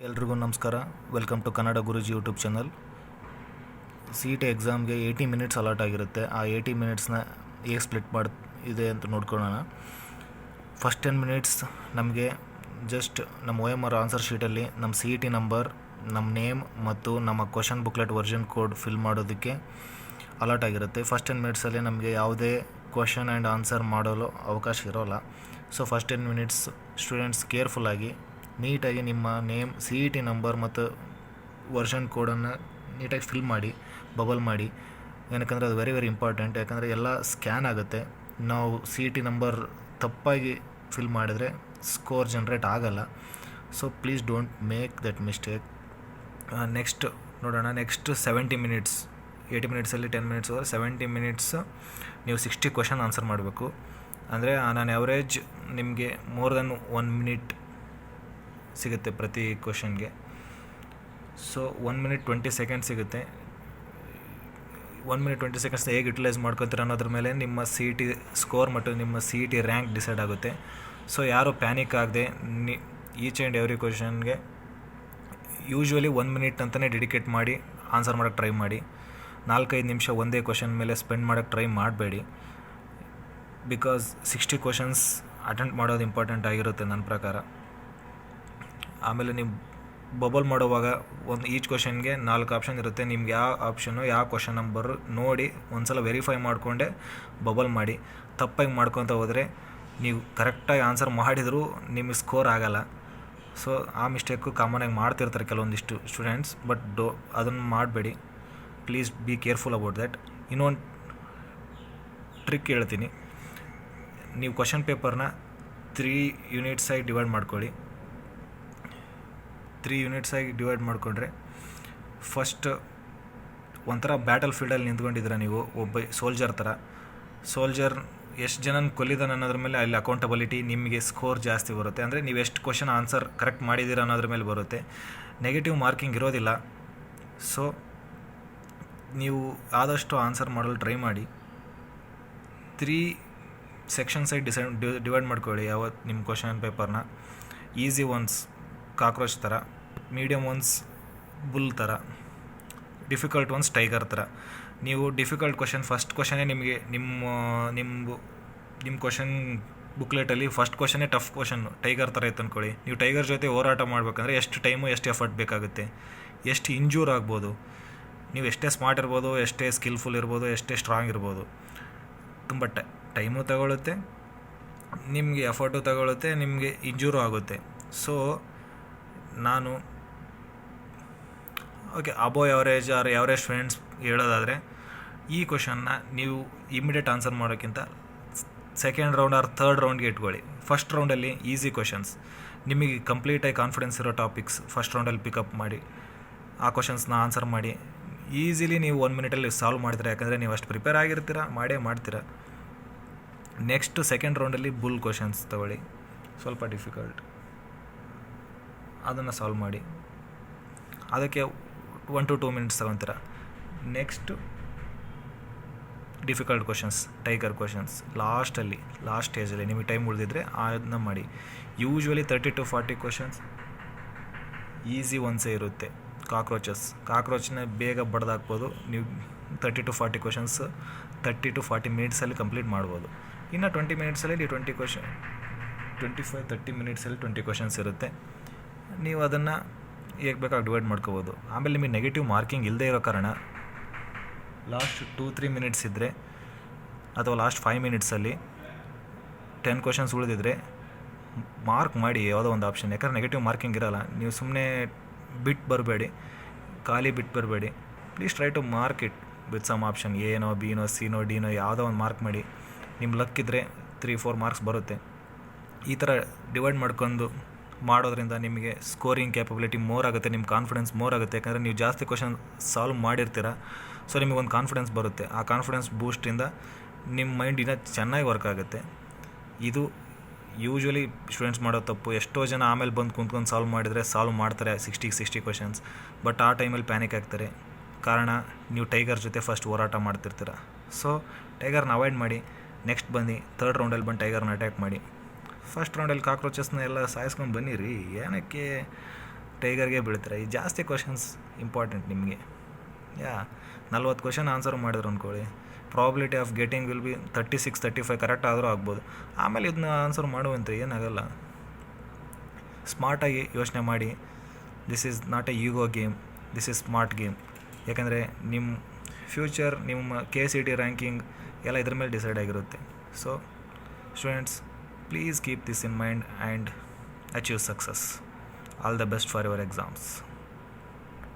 ಎಲ್ರಿಗೂ ನಮಸ್ಕಾರ. Welcome to Kannada Guruji YouTube channel. C E T ಎಕ್ಸಾಮ್ಗೆ 80 ಮಿನಿಟ್ಸ್ ಅಲಾಟ್ ಆಗಿರುತ್ತೆ. ಆ 80 ಮಿನಿಟ್ಸ್ನ ಹೇಗೆ ಸ್ಪ್ಲಿಟ್ ಇದೆ ಅಂತ ನೋಡ್ಕೊಳ್ಳೋಣ. ಫಸ್ಟ್ 10 ಮಿನಿಟ್ಸ್ ನಮಗೆ ಜಸ್ಟ್ ನಮ್ಮ OMR ಆನ್ಸರ್ ಶೀಟಲ್ಲಿ ನಮ್ಮ ಸಿ ಇ ಟಿ ನಂಬರ್, ನಮ್ಮ ನೇಮ್ ಮತ್ತು ನಮ್ಮ question booklet version code fill ಮಾಡೋದಕ್ಕೆ ಅಲಾಟ್ ಆಗಿರುತ್ತೆ. ಫಸ್ಟ್ 10 ಮಿನಿಟ್ಸಲ್ಲಿ ನಮಗೆ ಯಾವುದೇ ಕ್ವಶನ್ ಆ್ಯಂಡ್ ಆನ್ಸರ್ ಮಾಡಲು ಅವಕಾಶ ಇರೋಲ್ಲ. ಸೊ ಫಸ್ಟ್ 10 ಮಿನಿಟ್ಸ್ ಸ್ಟೂಡೆಂಟ್ಸ್ ಕೇರ್ಫುಲ್ಲಾಗಿ ನೀಟಾಗಿ ನಿಮ್ಮ name, C E T number ಮತ್ತು ವರ್ಷನ್ ಕೋಡನ್ನು ನೀಟಾಗಿ ಫಿಲ್ ಮಾಡಿ, ಬಬಲ್ ಮಾಡಿ. ಏನಕ್ಕಂದರೆ ಅದು ವೆರಿ ಇಂಪಾರ್ಟೆಂಟ್. ಯಾಕಂದರೆ ಎಲ್ಲ ಸ್ಕ್ಯಾನ್ ಆಗುತ್ತೆ. ನಾವು ಸಿ ಇ ಟಿ ನಂಬರ್ ತಪ್ಪಾಗಿ ಫಿಲ್ ಮಾಡಿದರೆ ಸ್ಕೋರ್ ಜನ್ರೇಟ್ ಆಗಲ್ಲ. So please don't make that mistake. Next ನೋಡೋಣ. ನೆಕ್ಸ್ಟ್ 70 ಮಿನಿಟ್ಸ್, 80 ಮಿನಿಟ್ಸಲ್ಲಿ 10 ಮಿನಿಟ್ಸ್ ಹೋದರೆ 70 ಮಿನಿಟ್ಸ್ ನೀವು 60 ಕ್ವಶನ್ ಆನ್ಸರ್ ಮಾಡಬೇಕು. ಅಂದರೆ ನಾನು ಆ್ಯಾವ್ರೇಜ್ ನಿಮಗೆ ಮೋರ್ ದೆನ್ 1 ಮಿನಿಟ್ ಸಿಗುತ್ತೆ ಪ್ರತಿ ಕ್ವಶನ್ಗೆ. ಸೊ 1 ಮಿನಿಟ್ 20 ಸೆಕೆಂಡ್ಸ್ ಸಿಗುತ್ತೆ. 1 ಮಿನಿಟ್ 20 ಸೆಕೆಂಡ್ಸ್ನ ಹೇಗೆ ಯುಟಿಲೈಸ್ ಮಾಡ್ಕೊತೀರ ಅನ್ನೋದ್ರ ಮೇಲೆ ನಿಮ್ಮ ಸಿ ಇ ಟಿ ಸ್ಕೋರ್ ಮತ್ತು ನಿಮ್ಮ C E T rank decide ಆಗುತ್ತೆ. ಸೊ ಯಾರು ಪ್ಯಾನಿಕ್ ಆಗದೆ ಈಚ್ ಆ್ಯಂಡ್ ಎವ್ರಿ ಕ್ವಶನ್ಗೆ ಯೂಶ್ವಲಿ 1 ಮಿನಿಟ್ ಅಂತಲೇ ಡೆಡಿಕೇಟ್ ಮಾಡಿ ಆನ್ಸರ್ ಮಾಡೋಕ್ಕೆ ಟ್ರೈ ಮಾಡಿ. 4-5 ನಿಮಿಷ ಒಂದೇ ಕ್ವಶನ್ ಮೇಲೆ ಸ್ಪೆಂಡ್ ಮಾಡೋಕ್ಕೆ ಟ್ರೈ ಮಾಡಬೇಡಿ. ಬಿಕಾಸ್ 60 ಕ್ವಶನ್ಸ್ ಅಟೆಂಪ್ಟ್ ಮಾಡೋದು ಇಂಪಾರ್ಟೆಂಟ್ ಆಗಿರುತ್ತೆ ನನ್ನ ಪ್ರಕಾರ. ಆಮೇಲೆ ನೀವು ಬಬಲ್ ಮಾಡುವಾಗ ಈಚ್ ಕ್ವಶನ್ಗೆ 4 ಆಪ್ಷನ್ ಇರುತ್ತೆ. ನಿಮ್ಗೆ ಯಾವ ಆಪ್ಷನ್ನು, ಯಾವ ಕ್ವಶನ್ ನಂಬರ್ ನೋಡಿ ಒಂದು ಸಲ ವೆರಿಫೈ ಮಾಡಿಕೊಂಡೆ ಬಬಲ್ ಮಾಡಿ. ತಪ್ಪಾಗಿ ಮಾಡ್ಕೊತ ಹೋದರೆ ನೀವು ಕರೆಕ್ಟಾಗಿ ಆನ್ಸರ್ ಮಾಡಿದರೂ ನಿಮಗೆ ಸ್ಕೋರ್ ಆಗಲ್ಲ. ಸೊ ಆ ಮಿಸ್ಟೇಕು ಕಾಮನಾಗಿ ಮಾಡ್ತಿರ್ತಾರೆ ಕೆಲವೊಂದಿಷ್ಟು ಸ್ಟೂಡೆಂಟ್ಸ್. ಬಟ್ ಅದನ್ನು ಮಾಡಬೇಡಿ. Please be careful about that. ಇನ್ನೊಂದು ಟ್ರಿಕ್ ಹೇಳ್ತೀನಿ. ನೀವು ಕ್ವಶನ್ ಪೇಪರ್ನ 3 ಯೂನಿಟ್ಸಾಗಿ ಡಿವೈಡ್ ಮಾಡ್ಕೊಳ್ಳಿ. 3 ಯೂನಿಟ್ಸಾಗಿ ಡಿವೈಡ್ ಮಾಡಿಕೊಂಡ್ರೆ ಫಸ್ಟ್ ಒಂಥರ ಬ್ಯಾಟಲ್ ಫೀಲ್ಡಲ್ಲಿ ನಿಂತ್ಕೊಂಡಿದ್ದೀರ ನೀವು, ಒಬ್ಬ ಸೋಲ್ಜರ್ ಥರ. ಸೋಲ್ಜರ್ ಎಷ್ಟು ಜನನ ಕೊಲ್ಲಿದ್ದಾನೆ ಅನ್ನೋದ್ರ ಮೇಲೆ ಅಲ್ಲಿ ಅಕೌಂಟಬಿಲಿಟಿ, ನಿಮಗೆ ಸ್ಕೋರ್ ಜಾಸ್ತಿ ಬರುತ್ತೆ. ಅಂದರೆ ನೀವು ಎಷ್ಟು ಕ್ವಶನ್ ಆನ್ಸರ್ ಕರೆಕ್ಟ್ ಮಾಡಿದ್ದೀರ ಅನ್ನೋದ್ರ ಮೇಲೆ ಬರುತ್ತೆ. ನೆಗೆಟಿವ್ ಮಾರ್ಕಿಂಗ್ ಇರೋದಿಲ್ಲ. ಸೊ ನೀವು ಆದಷ್ಟು ಆನ್ಸರ್ ಮಾಡಲು ಟ್ರೈ ಮಾಡಿ. 3 ಸೆಕ್ಷನ್ಸಾಗಿ ಡಿವೈಡ್ ಮಾಡ್ಕೊಳ್ಳಿ ನಿಮ್ಮ ಕ್ವಶನ್ ಪೇಪರ್ನ. ಈಸಿ ಒನ್ಸ್ ಕಾಕ್ರೋಚ್ ಥರ, ಮೀಡಿಯಮ್ ಒನ್ಸ್ ಬುಲ್ ಥರ, ಡಿಫಿಕಲ್ಟ್ ಒನ್ಸ್ ಟೈಗರ್ ಥರ. ನೀವು ಡಿಫಿಕಲ್ಟ್ ಕ್ವಶನ್ ಫಸ್ಟ್ ಕ್ವಶನೇ ನಿಮಗೆ ನಿಮ್ಮ ಕ್ವಶನ್ ಬುಕ್ಲೆಟಲ್ಲಿ ಫಸ್ಟ್ ಕ್ವಶನೇ ಟಫ್ ಕ್ವಶನ್ ಟೈಗರ್ ಥರ ಇತ್ತು ಅಂದ್ಕೊಳ್ಳಿ. ನೀವು ಟೈಗರ್ ಜೊತೆ ಹೋರಾಟ ಮಾಡಬೇಕಂದ್ರೆ ಎಷ್ಟು ಟೈಮು, ಎಷ್ಟು ಎಫರ್ಟ್ ಬೇಕಾಗುತ್ತೆ, ಎಷ್ಟು ಇಂಜೂರ್ ಆಗ್ಬೋದು. ನೀವು ಎಷ್ಟೇ ಸ್ಮಾರ್ಟ್ ಇರ್ಬೋದು, ಎಷ್ಟೇ ಸ್ಕಿಲ್ಫುಲ್ ಇರ್ಬೋದು, ಎಷ್ಟೇ ಸ್ಟ್ರಾಂಗ್ ಇರ್ಬೋದು, ತುಂಬ ಟೈಮು ತಗೊಳುತ್ತೆ, ನಿಮಗೆ ಎಫರ್ಟು ತಗೊಳುತ್ತೆ, ನಿಮಗೆ ಇಂಜೂರು ಆಗುತ್ತೆ. ಸೊ ನಾನು above average or average students ಹೇಳೋದಾದರೆ ಈ ಕ್ವಶನ್ನ ನೀವು ಇಮಿಡಿಯೇಟ್ ಆನ್ಸರ್ ಮಾಡೋಕ್ಕಿಂತ ಸೆಕೆಂಡ್ ರೌಂಡ್ ಆರ್ ಥರ್ಡ್ ರೌಂಡ್ಗೆ ಇಟ್ಕೊಳ್ಳಿ. ಫಸ್ಟ್ ರೌಂಡಲ್ಲಿ ಈಸಿ ಕ್ವಶನ್ಸ್, ನಿಮಗೆ ಕಂಪ್ಲೀಟಾಗಿ ಕಾನ್ಫಿಡೆನ್ಸ್ ಇರೋ ಟಾಪಿಕ್ಸ್ ಫಸ್ಟ್ ರೌಂಡಲ್ಲಿ ಪಿಕಪ್ ಮಾಡಿ ಆ ಕ್ವಶನ್ಸ್ನ ಆನ್ಸರ್ ಮಾಡಿ. ಈಸಿಲಿ ನೀವು 1 ಮಿನಿಟಲ್ಲಿ ಸಾಲ್ವ್ ಮಾಡ್ತೀರಾ. ಯಾಕಂದರೆ ನೀವು ಅಷ್ಟು ಪ್ರಿಪೇರ್ ಆಗಿರ್ತೀರ, ಮಾಡ್ತೀರಾ. ನೆಕ್ಸ್ಟ್ ಸೆಕೆಂಡ್ ರೌಂಡಲ್ಲಿ ಬುಲ್ ಕ್ವಶನ್ಸ್ ತಗೊಳ್ಳಿ, ಸ್ವಲ್ಪ ಡಿಫಿಕಲ್ಟ್, ಅದನ್ನು ಸಾಲ್ವ್ ಮಾಡಿ. ಅದಕ್ಕೆ 1 to 2 ಮಿನಿಟ್ಸ್ ತಗೊತೀರ. Next difficult questions, tiger questions last ಸ್ಟೇಜಲ್ಲಿ ನಿಮಗೆ ಟೈಮ್ ಉಳಿದಿದ್ರೆ ಅದನ್ನ ಮಾಡಿ. ಯೂಶ್ವಲಿ 30 to 40 ಕ್ವಶನ್ಸ್ ಈಸಿ ಒನ್ಸೇ ಇರುತ್ತೆ. ಕಾಕ್ರೋಚನ್ನ ಬೇಗ ಬಡ್ದಾಕ್ಬೋದು. ನೀವು 30 to 40 ಕ್ವಶನ್ಸ್ 30 to 40 ಮಿನಿಟ್ಸಲ್ಲಿ ಕಂಪ್ಲೀಟ್ ಮಾಡ್ಬೋದು. ಇನ್ನು 20 ಮಿನಿಟ್ಸಲ್ಲಿ 25-30 ಮಿನಿಟ್ಸಲ್ಲಿ 20 ಕ್ವಶನ್ಸ್ ಇರುತ್ತೆ. ನೀವು ಅದನ್ನು ಹೇಗೆ ಬೇಕಾಗಿ ಡಿವೈಡ್ ಮಾಡ್ಕೋಬೋದು. ಆಮೇಲೆ ನಿಮಗೆ ನೆಗೆಟಿವ್ ಮಾರ್ಕಿಂಗ್ ಇಲ್ಲದೇ ಇರೋ ಕಾರಣ ಲಾಸ್ಟ್ 2-3 ಮಿನಿಟ್ಸ್ ಇದ್ದರೆ ಅಥವಾ ಲಾಸ್ಟ್ 5 ಮಿನಿಟ್ಸಲ್ಲಿ 10 ಕ್ವಶನ್ಸ್ ಉಳಿದಿದ್ರೆ ಮಾರ್ಕ್ ಮಾಡಿ ಯಾವುದೋ ಒಂದು ಆಪ್ಷನ್. ಯಾಕಂದರೆ ನೆಗೆಟಿವ್ ಮಾರ್ಕಿಂಗ್ ಇರೋಲ್ಲ. ನೀವು ಸುಮ್ಮನೆ ಖಾಲಿ ಬಿಟ್ಟು ಬರಬೇಡಿ. Please try to mark it with some option. ಎನೋ, ಬಿನೋ, ಸಿನೋ, ಡಿನೋ ಯಾವುದೋ ಒಂದು ಮಾರ್ಕ್ ಮಾಡಿ. ನಿಮ್ಮ ಲಕ್ಕಿದ್ರೆ 3-4 ಮಾರ್ಕ್ಸ್ ಬರುತ್ತೆ. ಈ ಥರ ಡಿವೈಡ್ ಮಾಡ್ಕೊಂಡು ಮಾಡೋದ್ರಿಂದ ನಿಮಗೆ ಸ್ಕೋರಿಂಗ್ ಕ್ಯಾಪಬಿಲಿಟಿ ಮೋರ್ ಆಗುತ್ತೆ, ನಿಮ್ಮ ಕಾನ್ಫಿಡೆನ್ಸ್ ಮೋರ್ ಆಗುತ್ತೆ. ಯಾಕಂದರೆ ನೀವು ಜಾಸ್ತಿ ಕ್ವಶನ್ ಸಾಲ್ವ್ ಮಾಡಿರ್ತೀರ. ಸೊ ನಿಮಗೊಂದು ಕಾನ್ಫಿಡೆನ್ಸ್ ಬರುತ್ತೆ. ಆ ಕಾನ್ಫಿಡೆನ್ಸ್ ಬೂಸ್ಟಿಂದ ನಿಮ್ಮ ಮೈಂಡ್ ಇನ್ನೂ ಚೆನ್ನಾಗಿ ವರ್ಕ್ ಆಗುತ್ತೆ. ಇದು ಯೂಶ್ವಲಿ ಸ್ಟೂಡೆಂಟ್ಸ್ ಮಾಡೋ ತಪ್ಪು. ಎಷ್ಟೋ ಜನ ಆಮೇಲೆ ಬಂದು ಕುಂತ್ಕೊಂಡು ಸಾಲ್ವ್ ಮಾಡಿದರೆ ಸಾಲ್ವ್ ಮಾಡ್ತಾರೆ 60 ಕ್ವಶನ್ಸ್. ಬಟ್ ಆ ಟೈಮಲ್ಲಿ ಪ್ಯಾನಿಕ್ ಆಗ್ತಾರೆ. ಕಾರಣ ನೀವು ಟೈಗರ್ ಜೊತೆ ಫಸ್ಟ್ ಹೋರಾಟ ಮಾಡ್ತಿರ್ತೀರ. ಸೊ ಟೈಗರ್ನ ಅವಾಯ್ಡ್ ಮಾಡಿ. ನೆಕ್ಸ್ಟ್ ಬನ್ನಿ ಥರ್ಡ್ ರೌಂಡಲ್ಲಿ ಬಂದು ಟೈಗರ್ನ ಅಟ್ಯಾಕ್ ಮಾಡಿ. ಫಸ್ಟ್ ರೌಂಡಲ್ಲಿ ಕಾಕ್ರೋಚಸ್ನ ಎಲ್ಲ ಸಾಯಿಸ್ಕೊಂಡು ಬನ್ನಿರಿ. ಏನಕ್ಕೆ ಟೈಗರ್ಗೆ ಬೀಳ್ತೀರ. ಈ ಜಾಸ್ತಿ ಕ್ವಶನ್ಸ್ ಇಂಪಾರ್ಟೆಂಟ್ ನಿಮಗೆ. 40 ಕ್ವಶನ್ ಆನ್ಸರ್ ಮಾಡಿದ್ರು ಅಂದ್ಕೊಳ್ಳಿ, probability of getting will be 36-35 correct ಆದರೂ ಆಗ್ಬೋದು. ಆಮೇಲೆ ಇದನ್ನ ಆನ್ಸರ್ ಮಾಡುವಂತೆ ಏನಾಗಲ್ಲ. ಸ್ಮಾರ್ಟಾಗಿ ಯೋಚನೆ ಮಾಡಿ. This is not A ego game, this is smart game. ಯಾಕಂದರೆ ನಿಮ್ಮ ಫ್ಯೂಚರ್, ನಿಮ್ಮ KCET ರ್ಯಾಂಕಿಂಗ್ ಎಲ್ಲ ಇದ್ರ ಮೇಲೆ ಡಿಸೈಡ್ ಆಗಿರುತ್ತೆ. So students, please keep this in mind and achieve success. All the best for your exams.